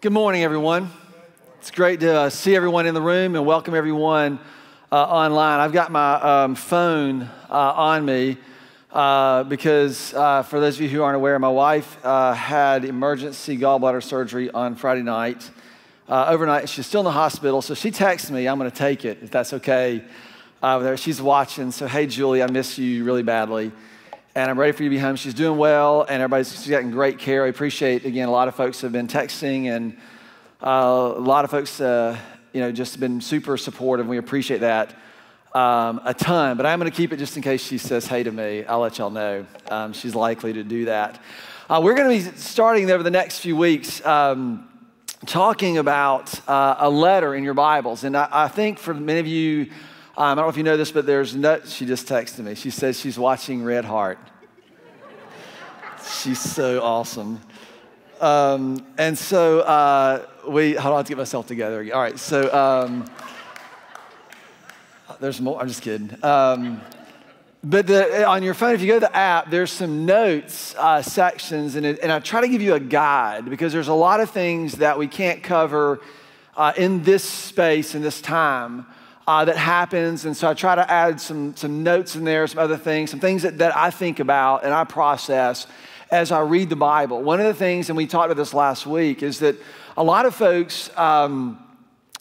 Good morning, everyone. It's great to see everyone in the room and welcome everyone online. I've got my phone on me because for those of you who aren't aware, my wife had emergency gallbladder surgery on Friday night. Overnight, she's still in the hospital, so she texted me, I'm going to take it, if that's okay. She's watching, so hey, Julie, I miss you really badly. And I'm ready for you to be home. She's doing well, and she's getting great care. I appreciate, again, a lot of folks have been texting, and a lot of folks, just been super supportive. We appreciate that a ton. But I'm going to keep it just in case she says hey to me. I'll let y'all know. She's likely to do that. We're going to be starting over the next few weeks talking about a letter in your Bibles. And I think for many of you, I don't know if you know this, but she just texted me. She says she's watching Red Heart. She's so awesome. And so hold on, I have to get myself together again. All right, so there's more. I'm just kidding. But on your phone, if you go to the app, there's some notes sections, and I try to give you a guide because there's a lot of things that we can't cover in this space, in this time. That happens, and so I try to add some notes in there, some other things, some things that I think about and I process as I read the Bible. One of the things, and we talked about this last week, is that a lot of folks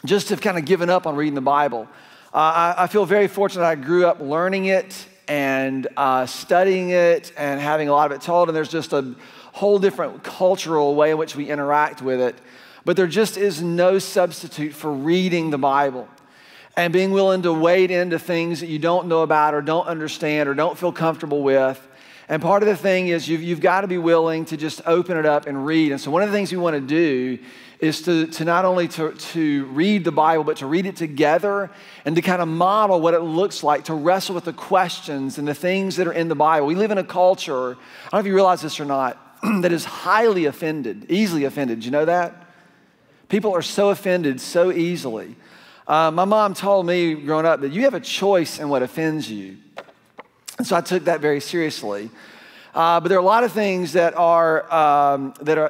just have kind of given up on reading the Bible. I feel very fortunate I grew up learning it and studying it and having a lot of it told, and there's just a whole different cultural way in which we interact with it. But there just is no substitute for reading the Bible and being willing to wade into things that you don't know about or don't understand or don't feel comfortable with. And part of the thing is you've got to be willing to just open it up and read. And so one of the things we want to do is to not only to read the Bible, but to read it together and to kind of model what it looks like to wrestle with the questions and the things that are in the Bible. We live in a culture, I don't know if you realize this or not, that is highly offended, easily offended. Do you know that? People are so offended so easily. My mom told me growing up that you have a choice in what offends you. And so I took that very seriously. But there are a lot of things that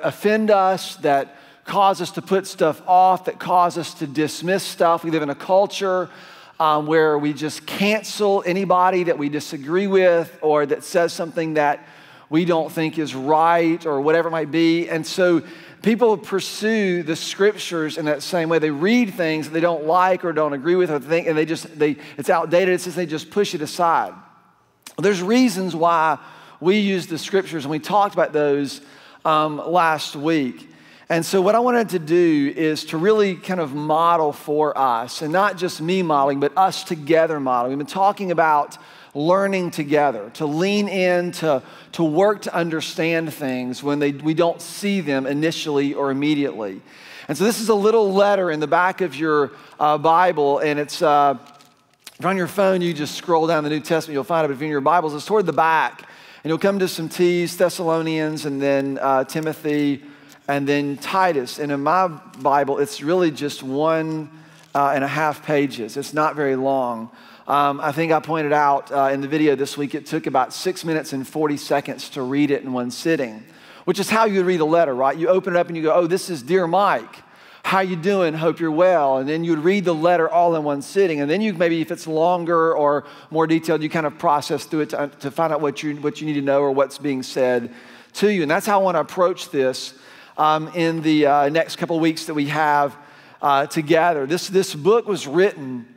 offend us, that cause us to put stuff off, that cause us to dismiss stuff. We live in a culture where we just cancel anybody that we disagree with or that says something that we don't think is right or whatever it might be. And so people pursue the scriptures in that same way. They read things that they don't like or don't agree with or think, and it's outdated. It's just they just push it aside. There's reasons why we use the scriptures, and we talked about those last week. And so what I wanted to do is to really kind of model for us, and not just me modeling, but us together modeling. We've been talking about learning together, to lean in, to work to understand things when we don't see them initially or immediately. And so this is a little letter in the back of your Bible, and it's, if you're on your phone, you just scroll down the New Testament, you'll find it, but if you're in your Bibles, it's toward the back, and you'll come to some T's, Thessalonians, and then Timothy, and then Titus. And in my Bible, it's really just 1.5 pages. It's not very long. I think I pointed out in the video this week, it took about 6 minutes and 40 seconds to read it in one sitting, which is how you read a letter, right? You open it up and you go, oh, this is Dear Mike. How you doing? Hope you're well. And then you'd read the letter all in one sitting. And then you maybe, if it's longer or more detailed, you kind of process through it to find out what you need to know or what's being said to you. And that's how I want to approach this in the next couple of weeks that we have together. This book was written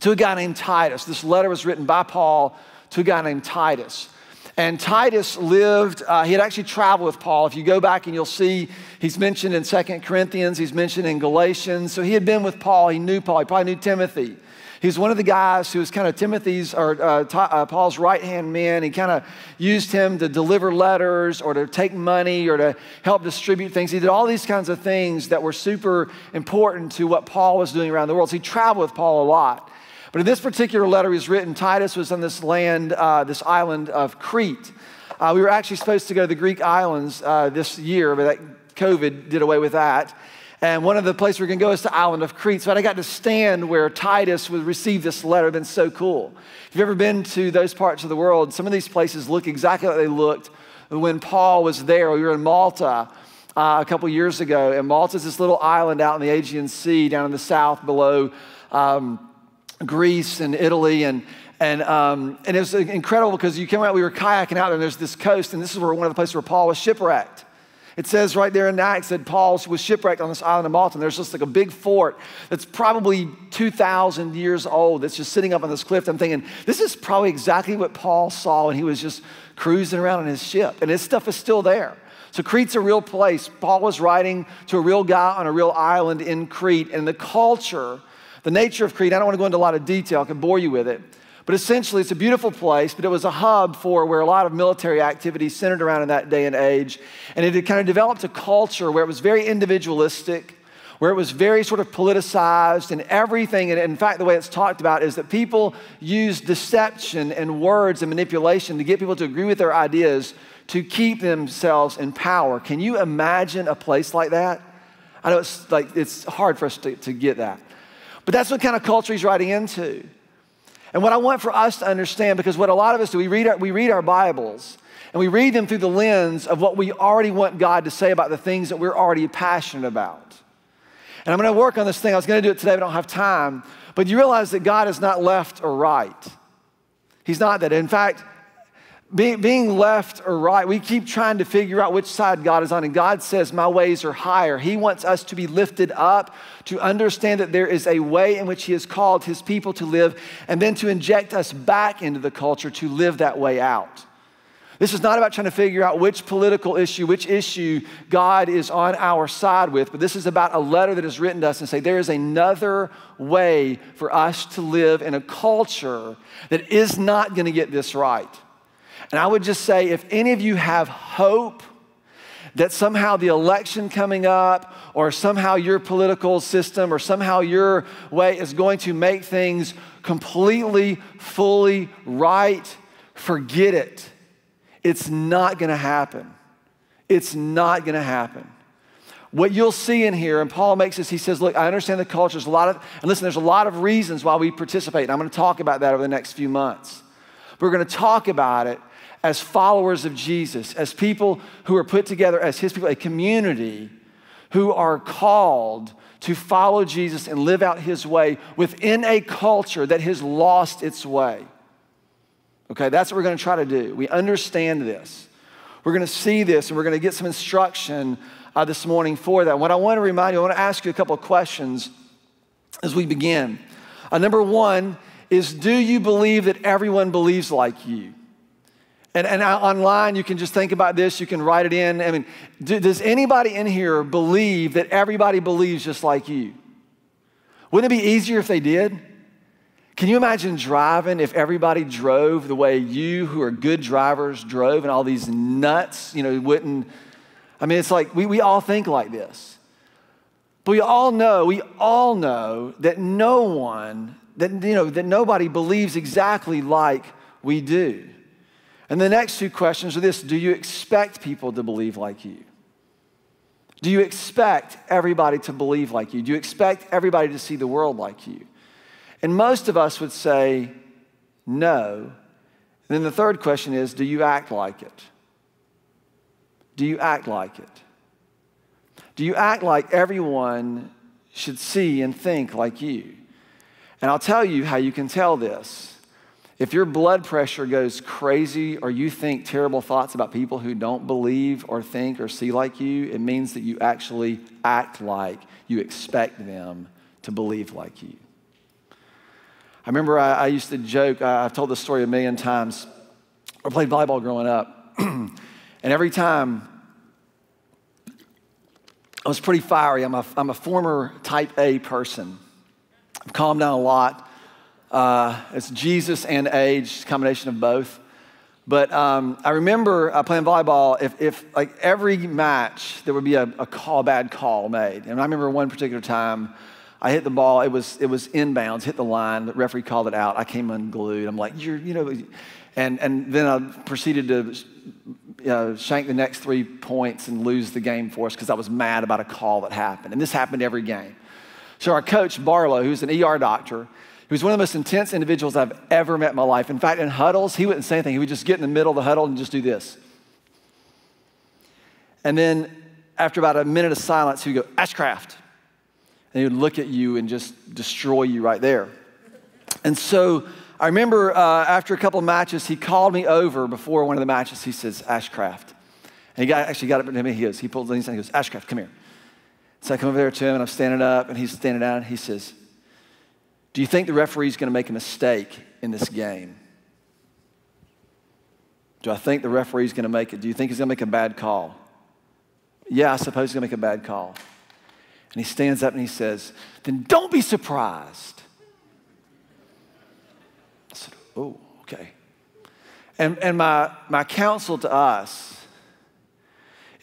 to a guy named Titus. This letter was written by Paul to a guy named Titus. And Titus lived, he had actually traveled with Paul. If you go back and you'll see, he's mentioned in 2 Corinthians, he's mentioned in Galatians. So he had been with Paul, he knew Paul, he probably knew Timothy. He's one of the guys who was kind of Paul's right-hand man. He kind of used him to deliver letters or to take money or to help distribute things. He did all these kinds of things that were super important to what Paul was doing around the world. So he traveled with Paul a lot. But in this particular letter he was written, Titus was on this land, this island of Crete. We were actually supposed to go to the Greek islands this year, but that COVID did away with that. And one of the places we're going to go is the island of Crete. So I got to stand where Titus would receive this letter. It's been so cool. If you've ever been to those parts of the world, some of these places look exactly like they looked when Paul was there. We were in Malta a couple years ago, and Malta's this little island out in the Aegean Sea down in the south below Greece and Italy, and it was incredible because you came out, we were kayaking out there, and there's this coast, and this is where one of the places where Paul was shipwrecked. It says right there in Acts that Paul was shipwrecked on this island of Malta, and there's just like a big fort that's probably 2,000 years old that's just sitting up on this cliff. I'm thinking, this is probably exactly what Paul saw when he was just cruising around on his ship, and his stuff is still there. So Crete's a real place. Paul was writing to a real guy on a real island in Crete, and the culture, the nature of Crete, I don't want to go into a lot of detail, I could bore you with it, but essentially it's a beautiful place, but it was a hub for where a lot of military activities centered around in that day and age, and it had kind of developed a culture where it was very individualistic, where it was very sort of politicized and everything, and in fact the way it's talked about is that people use deception and words and manipulation to get people to agree with their ideas to keep themselves in power. Can you imagine a place like that? I know it's hard for us to get that. But that's what kind of culture he's writing into. And what I want for us to understand, because what a lot of us do, we read our Bibles, and we read them through the lens of what we already want God to say about the things that we're already passionate about. And I'm going to work on this thing. I was going to do it today, but I don't have time. But you realize that God is not left or right. He's not that. In fact, being left or right, we keep trying to figure out which side God is on, and God says, my ways are higher. He wants us to be lifted up, to understand that there is a way in which he has called his people to live, and then to inject us back into the culture to live that way out. This is not about trying to figure out which political issue, which issue God is on our side with, but this is about a letter that is written to us and say there is another way for us to live in a culture that is not going to get this right. And I would just say, if any of you have hope that somehow the election coming up, or somehow your political system, or somehow your way is going to make things completely, fully right, forget it. It's not going to happen. It's not going to happen. What you'll see in here, and Paul makes this, he says, look, I understand the culture. There's a lot of, and listen, there's a lot of reasons why we participate. And I'm going to talk about that over the next few months. We're going to talk about it as followers of Jesus, as people who are put together as his people, a community who are called to follow Jesus and live out his way within a culture that has lost its way. Okay, that's what we're going to try to do. We understand this. We're going to see this, and we're going to get some instruction this morning for that. What I want to remind you, I want to ask you a couple of questions as we begin. Number one is, do you believe that everyone believes like you? And online, you can just think about this. You can write it in. I mean, does anybody in here believe that everybody believes just like you? Wouldn't it be easier if they did? Can you imagine driving if everybody drove the way you, who are good drivers, drove, and all these nuts, wouldn't? I mean, it's like we all think like this. But we all know that no one, that nobody believes exactly like we do. And the next two questions are this: do you expect people to believe like you? Do you expect everybody to believe like you? Do you expect everybody to see the world like you? And most of us would say no. And then the third question is, do you act like it? Do you act like it? Do you act like everyone should see and think like you? And I'll tell you how you can tell this. If your blood pressure goes crazy, or you think terrible thoughts about people who don't believe or think or see like you, it means that you actually act like you expect them to believe like you. I remember I used to joke, I've told this story a million times. I played volleyball growing up, and every time I was pretty fiery. I'm a former type A person. I've calmed down a lot. It's Jesus and age, combination of both. But I remember playing volleyball, if like every match, there would be a bad call made. And I remember one particular time, I hit the ball, it was inbounds, hit the line, the referee called it out, I came unglued. I'm like, and then I proceeded to shank the next 3 points and lose the game for us because I was mad about a call that happened. And this happened every game. So our coach, Barlow, who's an ER doctor, he was one of the most intense individuals I've ever met in my life. In fact, in huddles, he wouldn't say anything. He would just get in the middle of the huddle and just do this. And then after about a minute of silence, he would go, Ashcraft. And he would look at you and just destroy you right there. And so I remember after a couple of matches, he called me over before one of the matches. He says, Ashcraft. And he actually got up to me. He pulls in and he goes, Ashcraft, come here. So I come over there to him, and I'm standing up, and he's standing down, and he says, do you think the referee's going to make a mistake in this game? Do I think the referee's going to make it? Do you think he's going to make a bad call? Yeah, I suppose he's going to make a bad call. And he stands up and he says, then don't be surprised. I said, oh, okay. And my counsel to us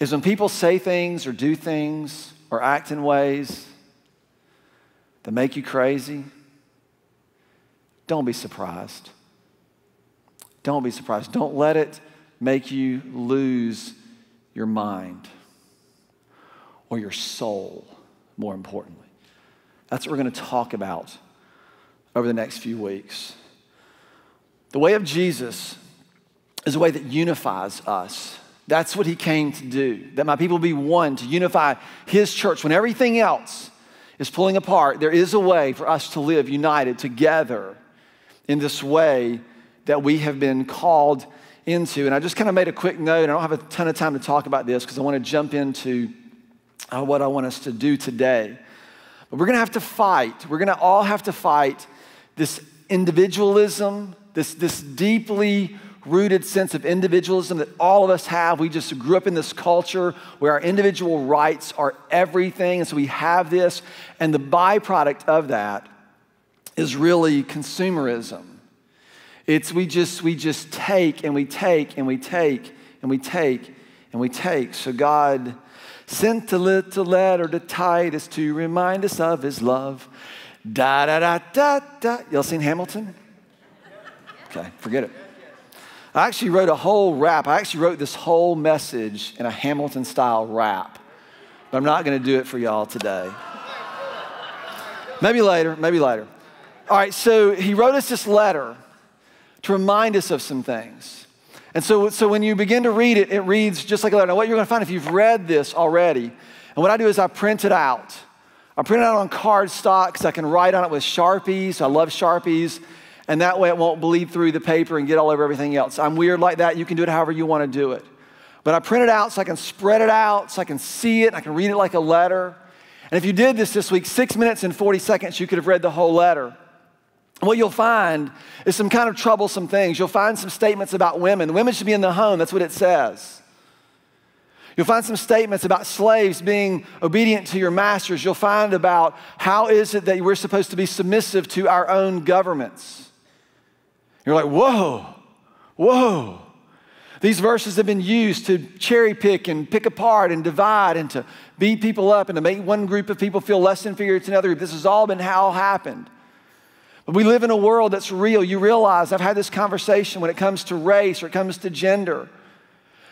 is when people say things or do things or act in ways that make you crazy, don't be surprised. Don't be surprised. Don't let it make you lose your mind or your soul, more importantly. That's what we're going to talk about over the next few weeks. The way of Jesus is a way that unifies us. That's what he came to do, that my people be one, to unify his church. When everything else is pulling apart, there is a way for us to live united together in this way that we have been called into. And I just kind of made a quick note. I don't have a ton of time to talk about this because I want to jump into what I want us to do today. But we're going to have to fight. We're going to all have to fight this individualism, this deeply rooted sense of individualism that all of us have. We just grew up in this culture where our individual rights are everything. And so we have this. And the byproduct of that is really consumerism. It's we just take and we take and we take and we take and we take. So God sent a little letter to Titus to remind us of his love. Da da da da da. Y'all seen Hamilton? Okay, forget it. I actually wrote a whole rap. I actually wrote this whole message in a Hamilton-style rap. But I'm not going to do it for y'all today. Maybe later, maybe later. All right, so he wrote us this letter to remind us of some things. And so when you begin to read it, it reads just like a letter. Now what you're going to find if you've read this already, and what I do is I print it out. I print it out on cardstock because I can write on it with Sharpies. I love Sharpies. And that way it won't bleed through the paper and get all over everything else. I'm weird like that. You can do it however you want to do it. But I print it out so I can spread it out, so I can see it, and I can read it like a letter. And if you did this week, 6 minutes and 40 seconds, you could have read the whole letter. And what you'll find is some kind of troublesome things. You'll find some statements about women. Women should be in the home. That's what it says. You'll find some statements about slaves being obedient to your masters. You'll find about how is it that we're supposed to be submissive to our own governments. You're like, whoa, whoa. These verses have been used to cherry pick and pick apart and divide and to beat people up and to make one group of people feel less inferior to another group. This has all been how it happened. But we live in a world that's real. You realize I've had this conversation when it comes to race or it comes to gender.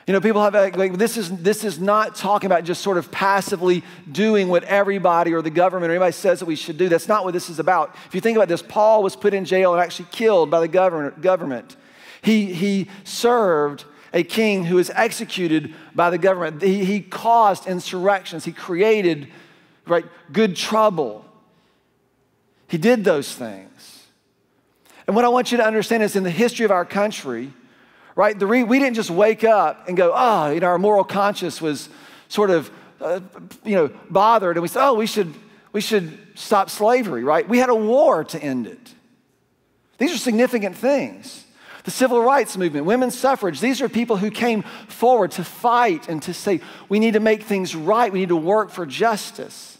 You know, people have like this is not talking about just sort of passively doing what everybody or the government or anybody says that we should do. That's not what this is about. If you think about this, Paul was put in jail and actually killed by the government. He served a king who was executed by the government. He caused insurrections. He created good trouble. He did those things. And what I want you to understand is in the history of our country, right? We didn't just wake up and go, our moral conscience was sort of, bothered, and we said, we should stop slavery, right? We had a war to end it. These are significant things. The civil rights movement, women's suffrage, these are people who came forward to fight and to say, we need to make things right. We need to work for justice.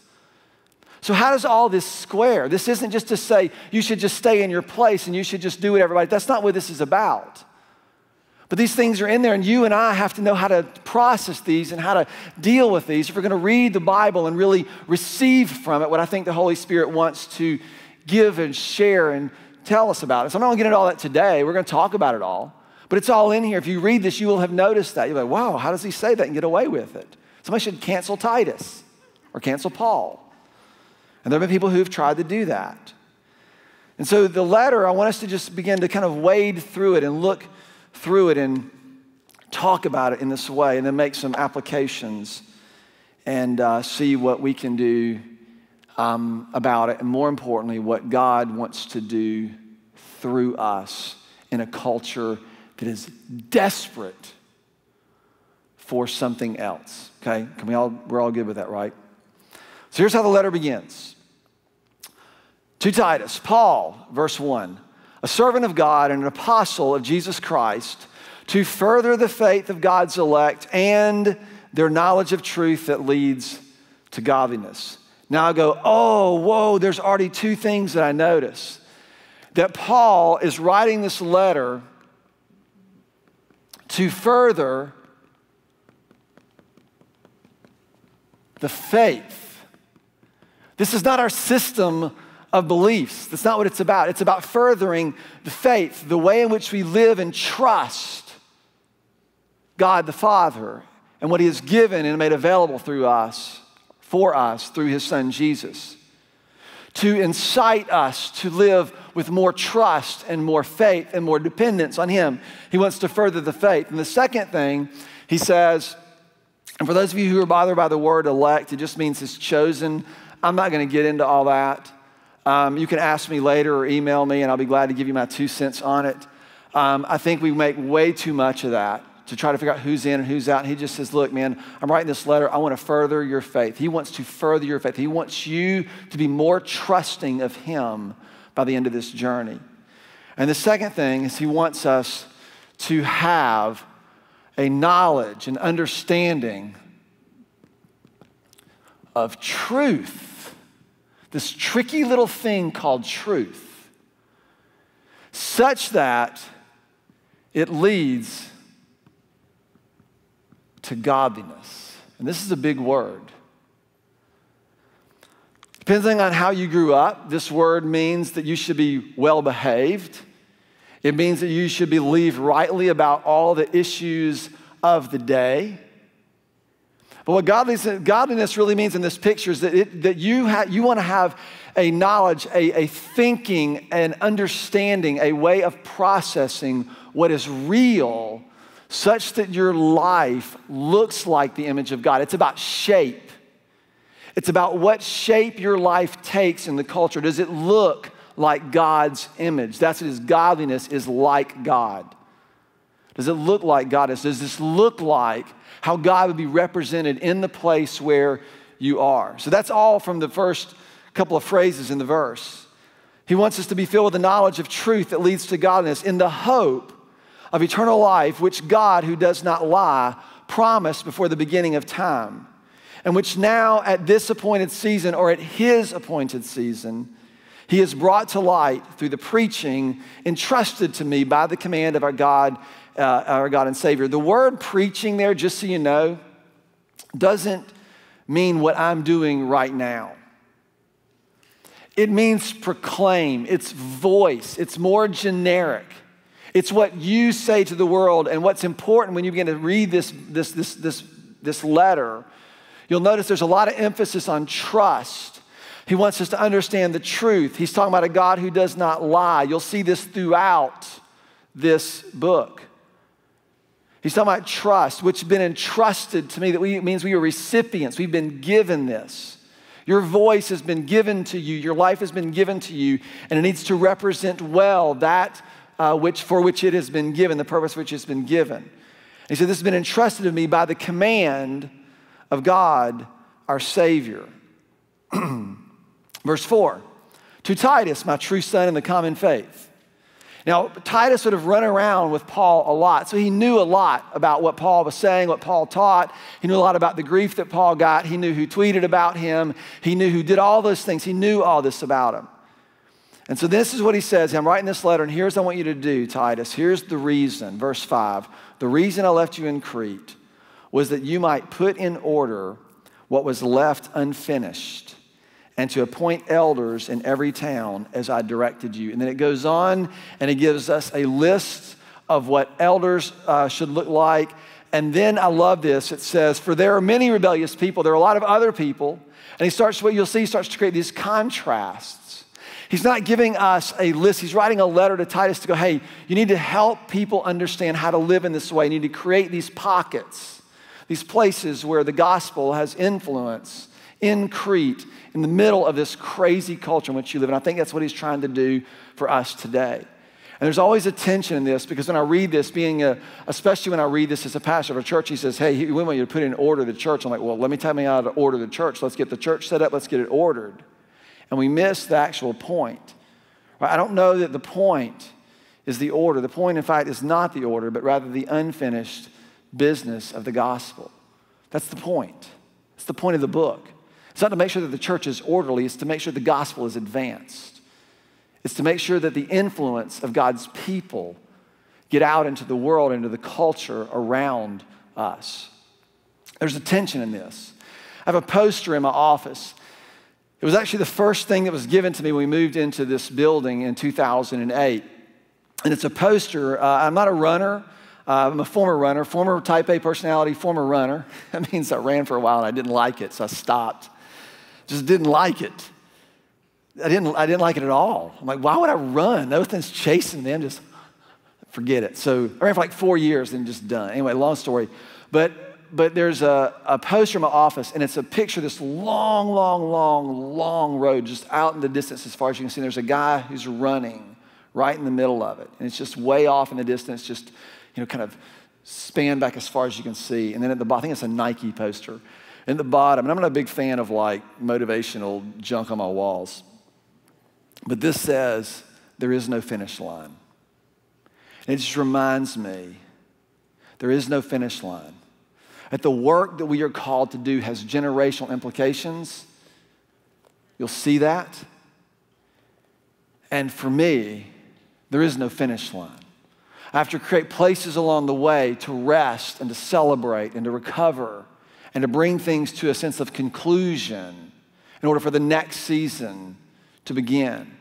So how does all this square? This isn't just to say you should just stay in your place and you should just do what everybody. That's not what this is about. But these things are in there, and you and I have to know how to process these and how to deal with these if we're going to read the Bible and really receive from it what I think the Holy Spirit wants to give and share and tell us about it. So I'm not going to get into all that today. We're going to talk about it all. But it's all in here. If you read this, you will have noticed that. You're like, wow, how does he say that and get away with it? Somebody should cancel Titus or cancel Paul. And there have been people who've tried to do that. And so the letter, I want us to just begin to kind of wade through it and look through it and talk about it in this way and then make some applications and see what we can do about it, and more importantly, what God wants to do through us in a culture that is desperate for something else. Okay, we're all good with that, right? So here's how the letter begins. To Titus, Paul, verse 1, a servant of God and an apostle of Jesus Christ, to further the faith of God's elect and their knowledge of truth that leads to godliness. Now I go, oh, whoa, there's already two things that I notice. That Paul is writing this letter to further the faith. This is not our system of beliefs. That's not what it's about. It's about furthering the faith, the way in which we live and trust God the Father and what He has given and made available through us, for us, through His Son Jesus, to incite us to live with more trust and more faith and more dependence on Him. He wants to further the faith. And the second thing, he says, and for those of you who are bothered by the word elect, it just means it's chosen. I'm not going to get into all that. You can ask me later or email me, and I'll be glad to give you my 2 cents on it. I think we make way too much of that to try to figure out who's in and who's out. And he just says, look, man, I'm writing this letter. I want to further your faith. He wants to further your faith. He wants you to be more trusting of Him by the end of this journey. And the second thing is he wants us to have a knowledge and understanding of truth, this tricky little thing called truth, such that it leads to godliness. And this is a big word. Depending on how you grew up, this word means that you should be well behaved. It means that you should believe rightly about all the issues of the day. But what godliness really means in this picture is that you want to have a knowledge, a thinking, an understanding, a way of processing what is real, such that your life looks like the image of God. It's about shape. It's about what shape your life takes in the culture. Does it look like God's image? That's what His godliness is, like God. Does it look like God is? Does this look like how God would be represented in the place where you are? So that's all from the first couple of phrases in the verse. He wants us to be filled with the knowledge of truth that leads to godliness, in the hope of eternal life, which God, who does not lie, promised before the beginning of time, and which now at this appointed season, or at His appointed season, He has brought to light through the preaching entrusted to me by the command of our God and Savior. The word preaching there, just so you know, doesn't mean what I'm doing right now. It means proclaim. It's voice. It's more generic. It's what you say to the world. And what's important when you begin to read this letter, you'll notice there's a lot of emphasis on trust. He wants us to understand the truth. He's talking about a God who does not lie. You'll see this throughout this book. He's talking about trust, which has been entrusted to me. That means we are recipients. We've been given this. Your voice has been given to you. Your life has been given to you. And it needs to represent well that for which it has been given, the purpose for which it's been given. He said, this has been entrusted to me by the command of God, our Savior. Verse 4, to Titus, my true son in the common faith. Now, Titus would have run around with Paul a lot, so he knew a lot about what Paul was saying, what Paul taught. He knew a lot about the grief that Paul got. He knew who tweeted about him. He knew who did all those things. He knew all this about him. And so this is what he says. I'm writing this letter, and here's what I want you to do, Titus. Here's the reason, verse 5. The reason I left you in Crete was that you might put in order what was left unfinished, and to appoint elders in every town as I directed you. And then it goes on, and it gives us a list of what elders should look like. And then I love this. It says, for there are many rebellious people. There are a lot of other people. And what you'll see, he starts to create these contrasts. He's not giving us a list. He's writing a letter to Titus to go, hey, you need to help people understand how to live in this way. You need to create these pockets. These places where the gospel has influence in Crete, in the middle of this crazy culture in which you live. And I think that's what he's trying to do for us today. And there's always a tension in this, because when I read this, especially when I read this as a pastor of a church, he says, hey, we want you to put in order the church. I'm like, well, let me tell you how to order the church. Let's get the church set up. Let's get it ordered. And we miss the actual point. Right? I don't know that the point is the order. The point, in fact, is not the order, but rather the unfinished business of the gospel. That's the point. It's the point of the book. It's not to make sure that the church is orderly. It's to make sure the gospel is advanced. It's to make sure that the influence of God's people get out into the world, into the culture around us. There's a tension in this. I have a poster in my office. It was actually the first thing that was given to me when we moved into this building in 2008. And it's a poster. I'm not a runner. I'm a former runner, former type A personality, former runner. That means I ran for a while and I didn't like it, so I stopped. Just didn't like it. I didn't like it at all. I'm like, why would I run? Nothing's chasing them. Just forget it. So I ran for like 4 years and just done. Anyway, long story. But there's a poster in my office, and it's a picture of this long road just out in the distance as far as you can see. There's a guy who's running right in the middle of it. And it's just way off in the distance, just, kind of spanned back as far as you can see. And then at the bottom, I think it's a Nike poster. In the bottom, and I'm not a big fan of like motivational junk on my walls, but this says, there is no finish line. And it just reminds me, there is no finish line. That the work that we are called to do has generational implications. You'll see that. And for me, there is no finish line. I have to create places along the way to rest and to celebrate and to recover and to bring things to a sense of conclusion in order for the next season to begin.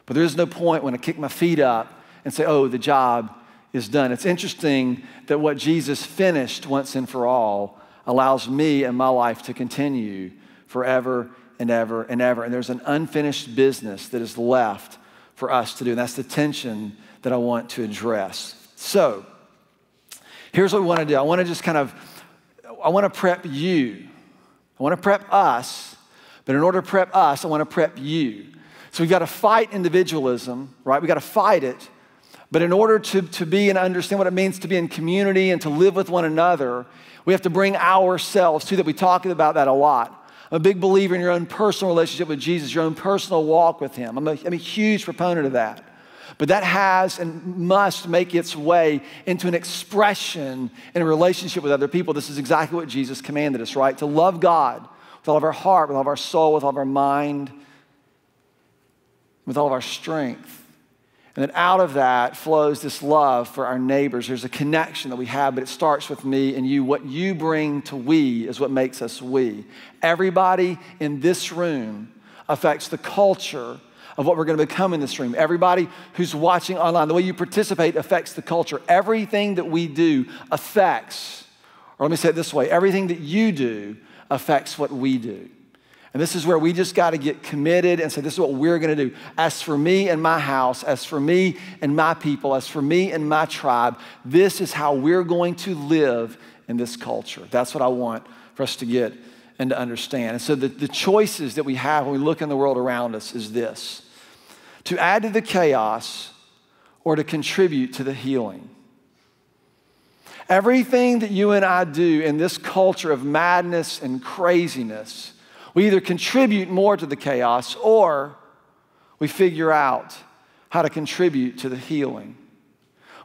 But there is no point when I kick my feet up and say, oh, the job is done. It's interesting that what Jesus finished once and for all allows me and my life to continue forever and ever and ever. And there's an unfinished business that is left for us to do. And that's the tension that I want to address. So here's what we want to do. I want to just I want to prep you. I want to prep us. But in order to prep us, I want to prep you. So we've got to fight individualism, right? We've got to fight it. But in order to be and understand what it means to be in community and to live with one another, we have to bring ourselves to that. We talk about that a lot. I'm a big believer in your own personal relationship with Jesus, your own personal walk with him. I'm a huge proponent of that. But that has and must make its way into an expression in a relationship with other people. This is exactly what Jesus commanded us, right? To love God with all of our heart, with all of our soul, with all of our mind, with all of our strength. And then out of that flows this love for our neighbors. There's a connection that we have, but it starts with me and you. What you bring to we is what makes us we. Everybody in this room affects the culture of what we're going to become in this room. Everybody who's watching online, the way you participate affects the culture. Everything that we do affects, or let me say it this way, everything that you do affects what we do. And this is where we just got to get committed and say, this is what we're going to do. As for me and my house, as for me and my people, as for me and my tribe, this is how we're going to live in this culture. That's what I want for us to get and to understand. And so the choices that we have when we look in the world around us is this: to add to the chaos or to contribute to the healing. Everything that you and I do in this culture of madness and craziness, we either contribute more to the chaos or we figure out how to contribute to the healing.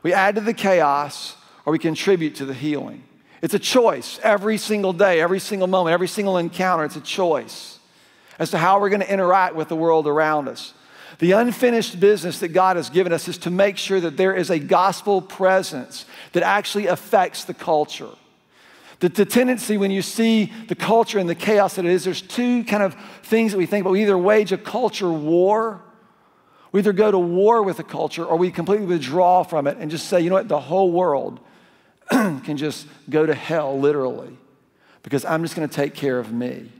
We add to the chaos or we contribute to the healing. It's a choice every single day, every single moment, every single encounter. It's a choice as to how we're going to interact with the world around us. The unfinished business that God has given us is to make sure that there is a gospel presence that actually affects the culture. The tendency when you see the culture and the chaos that it is, there's two kind of things that we think about. We either wage a culture war, we either go to war with the culture, or we completely withdraw from it and just say, you know what, the whole world can just go to hell, literally, because I'm just going to take care of me.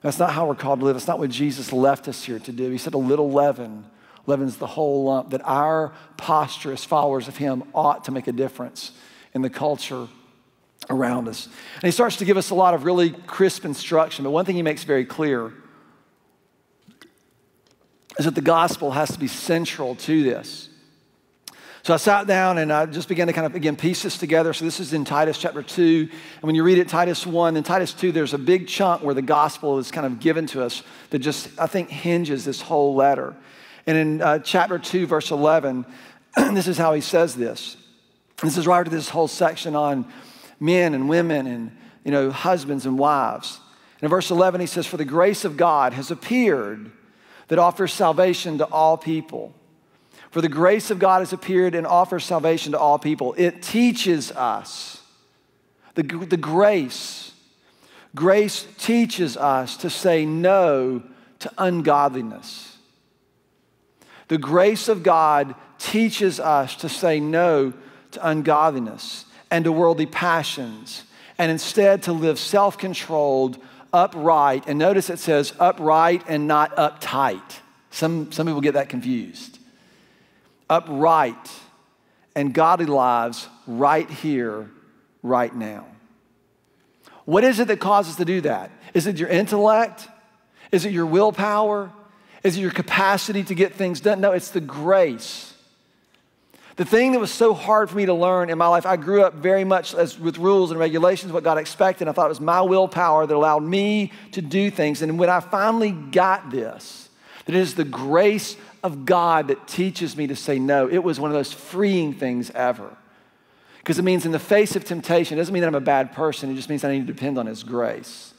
That's not how we're called to live. That's not what Jesus left us here to do. He said a little leaven leavens the whole lump, that our posture as followers of him ought to make a difference in the culture around us. And he starts to give us a lot of really crisp instruction, but one thing he makes very clear is that the gospel has to be central to this. So I sat down and I just began to kind of, again, piece this together. So this is in Titus chapter 2. And when you read it, Titus 1 and Titus 2, there's a big chunk where the gospel is kind of given to us that just, I think, hinges this whole letter. And in chapter 2, verse 11, this is how he says this. This is right after this whole section on men and women and, husbands and wives. And in verse 11, he says, "For the grace of God has appeared that offers salvation to all people." For the grace of God has appeared and offers salvation to all people. It teaches us, the grace teaches us to say no to ungodliness. The grace of God teaches us to say no to ungodliness and to worldly passions, and instead to live self-controlled, upright, and notice it says upright and not uptight. Some people get that confused. Upright and godly lives right here, right now. What is it that causes us to do that? Is it your intellect? Is it your willpower? Is it your capacity to get things done? No, it's the grace. The thing that was so hard for me to learn in my life, I grew up very much with rules and regulations, what God expected. I thought it was my willpower that allowed me to do things. And when I finally got this, that it is the grace of God that teaches me to say no, it was one of those freeing things ever. Because it means in the face of temptation, it doesn't mean that I'm a bad person, it just means I need to depend on His grace.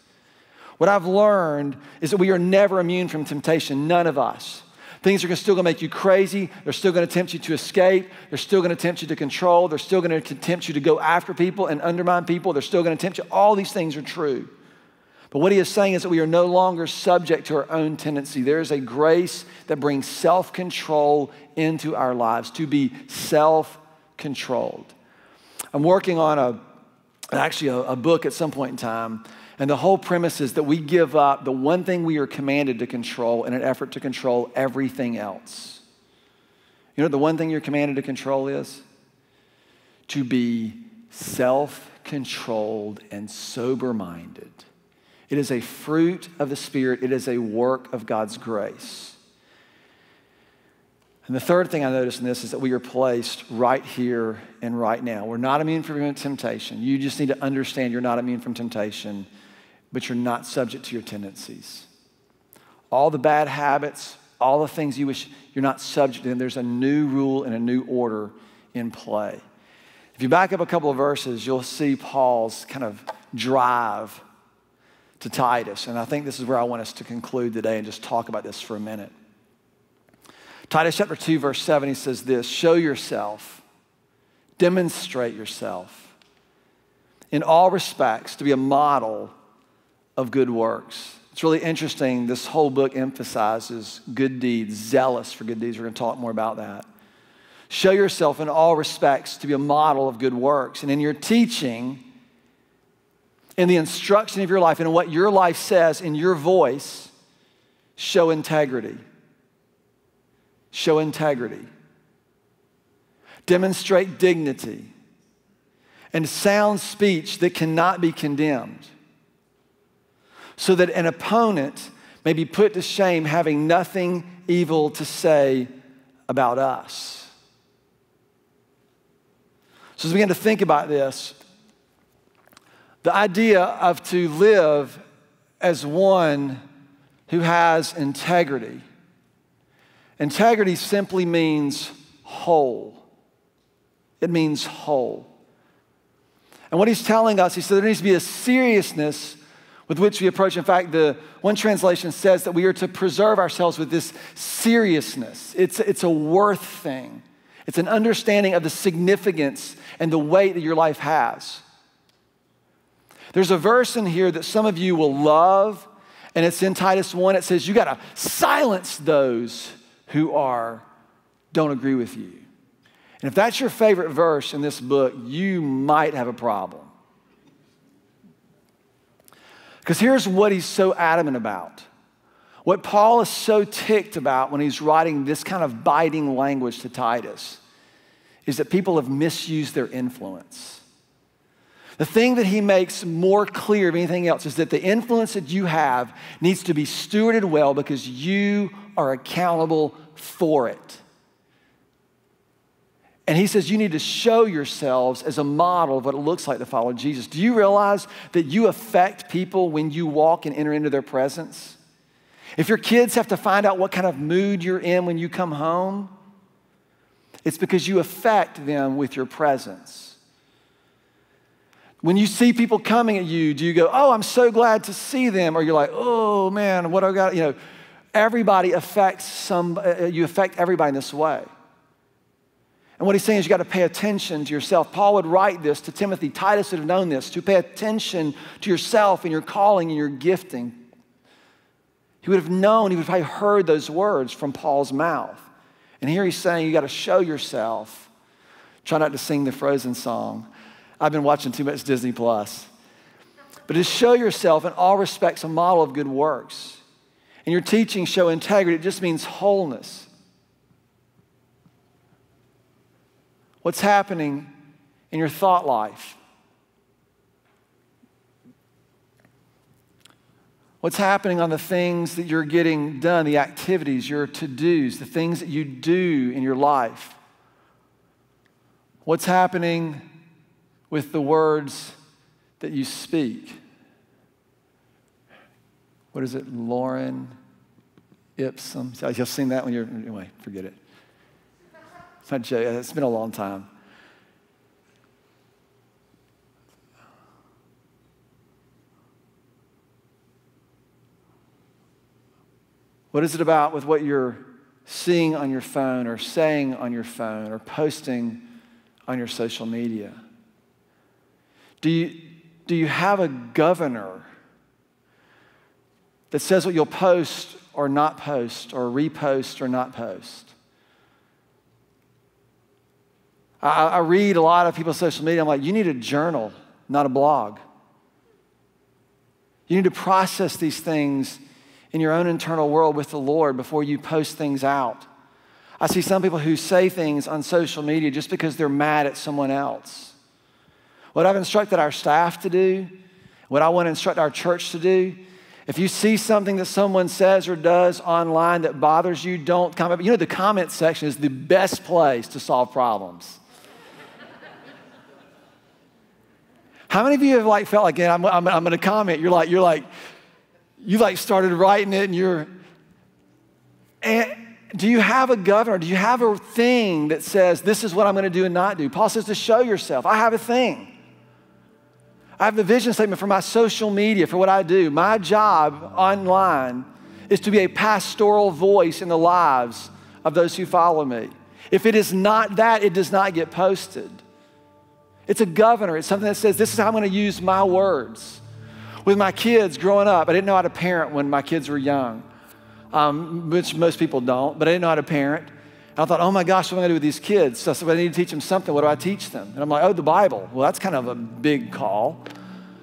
What I've learned is that we are never immune from temptation, none of us. Things are still going to make you crazy. They're still going to tempt you to escape. They're still going to tempt you to control. They're still going to tempt you to go after people and undermine people. They're still going to tempt you. All these things are true. But what he is saying is that we are no longer subject to our own tendency. There is a grace that brings self-control into our lives, to be self-controlled. I'm working on a book at some point in time, and the whole premise is that we give up the one thing we are commanded to control in an effort to control everything else. You know what the one thing you're commanded to control is? To be self-controlled and sober-minded. It is a fruit of the Spirit. It is a work of God's grace. And the third thing I notice in this is that we are placed right here and right now. We're not immune from temptation. You just need to understand you're not immune from temptation, but you're not subject to your tendencies. All the bad habits, all the things you wish you're not subject to them, there's a new rule and a new order in play. If you back up a couple of verses, you'll see Paul's kind of drive to Titus. And I think this is where I want us to conclude today and just talk about this for a minute. Titus chapter 2, verse 7, he says this: "Show yourself, demonstrate yourself in all respects to be a model of good works." It's really interesting. This whole book emphasizes good deeds, zealous for good deeds. We're going to talk more about that. Show yourself in all respects to be a model of good works. And in your teaching, in the instruction of your life, and in what your life says in your voice, show integrity. Show integrity. Demonstrate dignity and sound speech that cannot be condemned, so that an opponent may be put to shame, having nothing evil to say about us. So as we begin to think about this, the idea of to live as one who has integrity. Integrity simply means whole. It means whole. And what he's telling us, he said there needs to be a seriousness with which we approach. In fact, the one translation says that we are to preserve ourselves with this seriousness. It's a worth thing. It's an understanding of the significance and the weight that your life has. There's a verse in here that some of you will love, and it's in Titus 1. It says, you got to silence those who don't agree with you. And if that's your favorite verse in this book, you might have a problem. Because here's what he's so adamant about. What Paul is so ticked about when he's writing this kind of biting language to Titus is that people have misused their influence. The thing that he makes more clear than anything else is that the influence that you have needs to be stewarded well because you are accountable for it. And he says you need to show yourselves as a model of what it looks like to follow Jesus. Do you realize that you affect people when you walk and enter into their presence? If your kids have to find out what kind of mood you're in when you come home, it's because you affect them with your presence. When you see people coming at you, do you go, oh, I'm so glad to see them? Or you're like, oh man, what do I got? You know, everybody affects you affect everybody in this way. And what he's saying is you got to pay attention to yourself. Paul would write this to Timothy. Titus would have known this, to pay attention to yourself and your calling and your gifting. He would have known, he would have probably heard those words from Paul's mouth. And here he's saying you got to show yourself. Try not to sing the Frozen song. I've been watching too much Disney Plus. But to show yourself in all respects a model of good works. And your teaching show integrity. It just means wholeness. What's happening in your thought life? What's happening on the things that you're getting done, the activities, your to-dos, the things that you do in your life? What's happening with the words that you speak? What is it, Lauren Ipsum? You've seen that when you're, anyway, forget it. It's been a long time. What is it about with what you're seeing on your phone or saying on your phone or posting on your social media? Do you have a governor that says what you'll post or not post or repost or not post? I read a lot of people's social media. I'm like, you need a journal, not a blog. You need to process these things in your own internal world with the Lord before you post things out. I see some people who say things on social media just because they're mad at someone else. What I've instructed our staff to do, what I want to instruct our church to do, if you see something that someone says or does online that bothers you, don't comment. You know, the comment section is the best place to solve problems. How many of you have felt like, I'm going to comment? You started writing it and do you have a governor? Do you have a thing that says, this is what I'm going to do and not do? Paul says to show yourself. I have a thing. I have the vision statement for my social media, for what I do. My job online is to be a pastoral voice in the lives of those who follow me. If it is not that, it does not get posted. It's a governor. It's something that says, this is how I'm going to use my words. With my kids growing up, I didn't know how to parent when my kids were young, which most people don't, but I didn't know how to parent. And I thought, oh my gosh, what am I going to do with these kids? So I said, well, I need to teach them something. What do I teach them? And I'm like, oh, the Bible. Well, that's kind of a big call.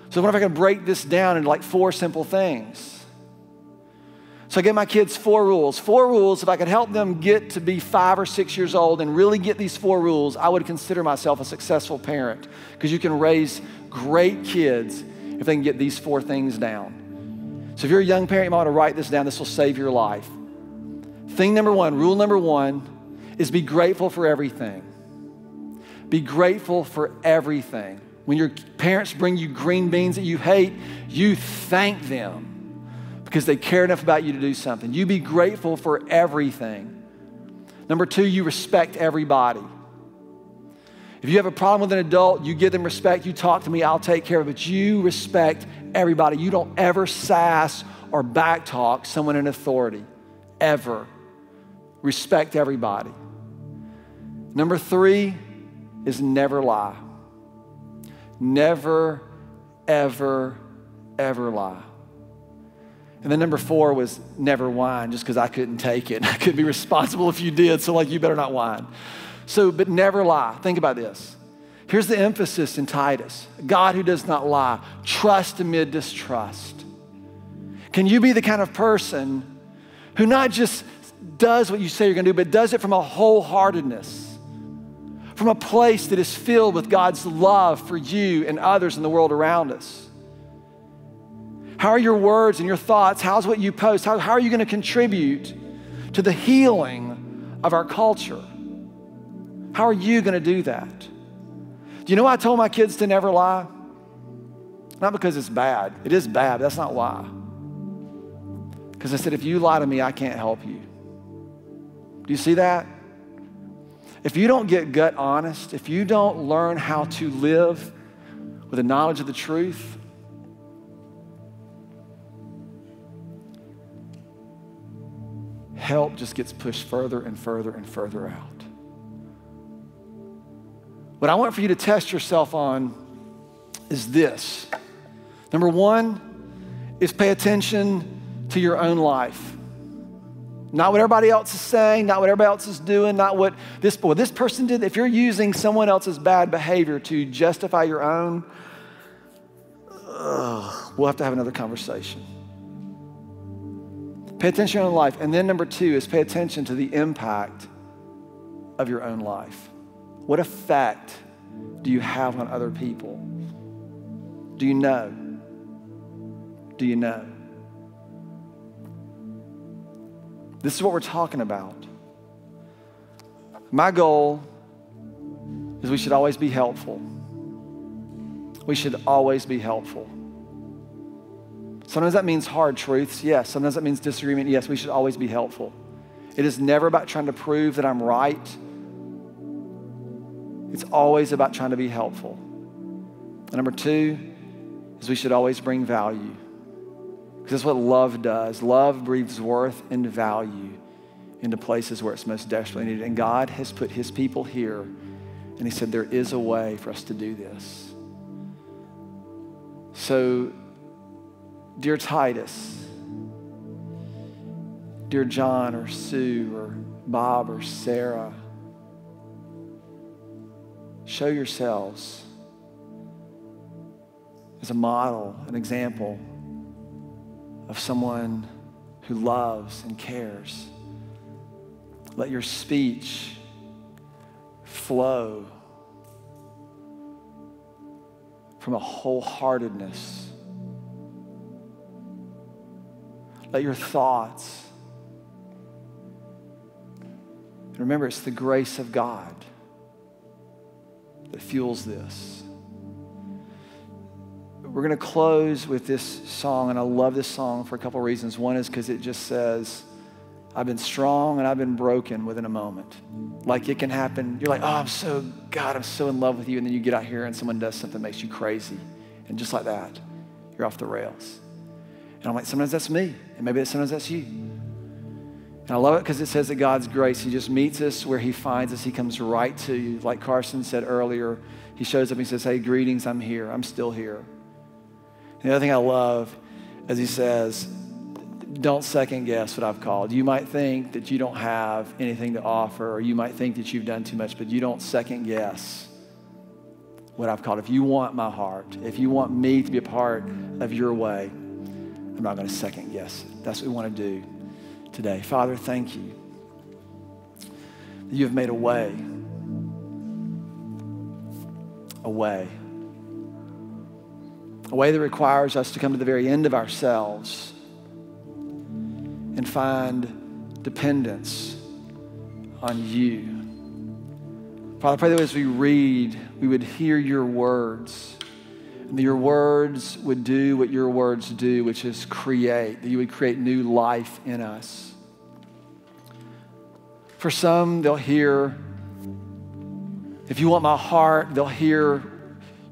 So what if I can break this down into 4 simple things? So I gave my kids 4 rules. 4 rules, if I could help them get to be 5 or 6 years old and really get these 4 rules, I would consider myself a successful parent because you can raise great kids if they can get these 4 things down. So if you're a young parent, you might want to write this down. This will save your life. Thing number 1, rule number 1 is be grateful for everything. Be grateful for everything. When your parents bring you green beans that you hate, you thank them because they care enough about you to do something. You be grateful for everything. Number 2, you respect everybody. If you have a problem with an adult, you give them respect. You talk to me, I'll take care of it. But you respect everybody. You don't ever sass or backtalk someone in authority, ever. Respect everybody. Number 3 is never lie. Never, ever, ever lie. And then number 4 was never whine, just because I couldn't take it. I couldn't be responsible if you did, so you better not whine. So, but never lie. Think about this. Here's the emphasis in Titus. God who does not lie. Trust amid distrust. Can you be the kind of person who not just does what you say you're going to do, but does it from a wholeheartedness, from a place that is filled with God's love for you and others in the world around us? How are your words and your thoughts? How's what you post? How are you going to contribute to the healing of our culture? How are you going to do that? Do you know why I told my kids to never lie? Not because it's bad. It is bad, but that's not why. Because I said, if you lie to me, I can't help you. Do you see that? If you don't get gut honest, if you don't learn how to live with the knowledge of the truth, help just gets pushed further and further and further out. What I want for you to test yourself on is this. Number one is pay attention to your own life. Not what everybody else is saying, not what everybody else is doing, not what this person did. If you're using someone else's bad behavior to justify your own, we'll have to have another conversation. Pay attention to your own life. And then number two is pay attention to the impact of your own life. What effect do you have on other people? Do you know? Do you know? This is what we're talking about. My goal is we should always be helpful. We should always be helpful. Sometimes that means hard truths, yes. Sometimes that means disagreement, yes. We should always be helpful. It is never about trying to prove that I'm right. It's always about trying to be helpful. And number two is we should always bring value. Because that's what love does. Love breathes worth and value into places where it's most desperately needed. And God has put his people here, and he said there is a way for us to do this. So, dear Titus, dear John or Sue or Bob or Sarah, show yourselves as a model, an example of someone who loves and cares. Let your speech flow from a wholeheartedness. Let your thoughts, and remember, it's the grace of God that fuels this. We're going to close with this song, and I love this song for a couple of reasons. One is because it just says, I've been strong and I've been broken within a moment. Like it can happen. You're like, oh, I'm so in love with you. And then you get out here and someone does something that makes you crazy. And just like that, you're off the rails. And I'm like, sometimes that's me. And maybe sometimes that's you. And I love it because it says that God's grace, he just meets us where he finds us. He comes right to you. Like Carson said earlier, he shows up and he says, hey, greetings, I'm here. I'm still here. And the other thing I love is he says, don't second guess what I've called. You might think that you don't have anything to offer, or you might think that you've done too much, but you don't second guess what I've called. If you want my heart, if you want me to be a part of your way, I'm not going to second guess it. That's what we want to do today. Father, thank you that you have made a way that requires us to come to the very end of ourselves and find dependence on you. Father, I pray that as we read, we would hear your words, and that your words would do what your words do, which is create, that you would create new life in us. For some, they'll hear, if you want my heart, they'll hear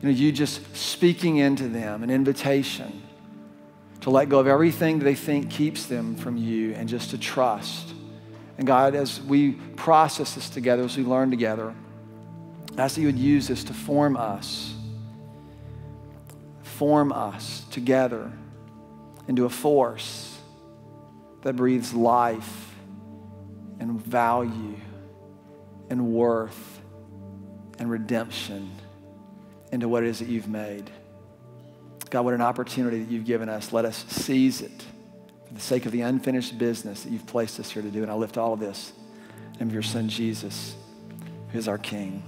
you just speaking into them, an invitation to let go of everything that they think keeps them from you and just to trust. And God, as we process this together, as we learn together, I ask that you would use this to form us together into a force that breathes life and value and worth and redemption into what it is that you've made. God, what an opportunity that you've given us. Let us seize it for the sake of the unfinished business that you've placed us here to do. And I lift all of this in the name of your son, Jesus, who is our King.